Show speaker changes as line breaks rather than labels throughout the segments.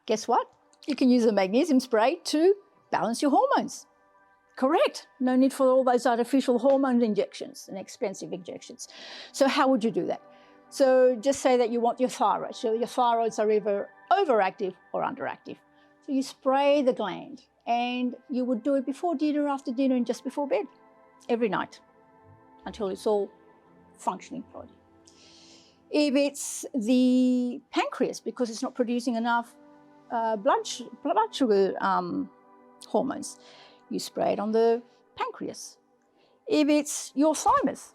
guess what? You can use a magnesium spray to balance your hormones. Correct. No need for all those artificial hormone injections and expensive injections. So how would you do that? So just say that you want your thyroid. So your thyroids are either overactive or underactive. So you spray the gland, and you would do it before dinner, after dinner, and just before bed every night until it's all functioning properly. If it's the pancreas, because it's not producing enough blood sugar hormones, you spray it on the pancreas. If it's your thymus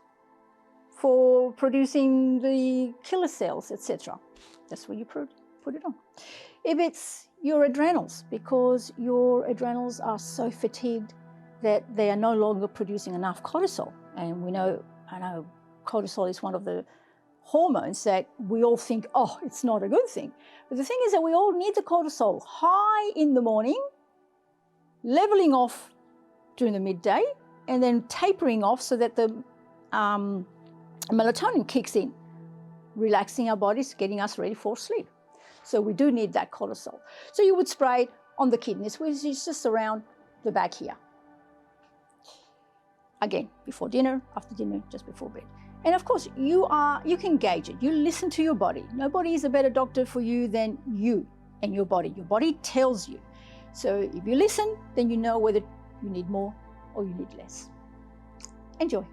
for producing the killer cells, etc., that's where you put it on. If it's your adrenals, because your adrenals are so fatigued that they are no longer producing enough cortisol, and I know cortisol is one of the hormones that we all think, oh, it's not a good thing. But the thing is that we all need the cortisol high in the morning, leveling off during the midday, and then tapering off so that the melatonin kicks in, relaxing our bodies, getting us ready for sleep. So we do need that cortisol. So you would spray it on the kidneys, which is just around the back here. Again, before dinner, after dinner, just before bed. And of course, you can gauge it. You listen to your body. Nobody is a better doctor for you than you and your body. Your body tells you. So if you listen, then you know whether you need more or you need less. Enjoy.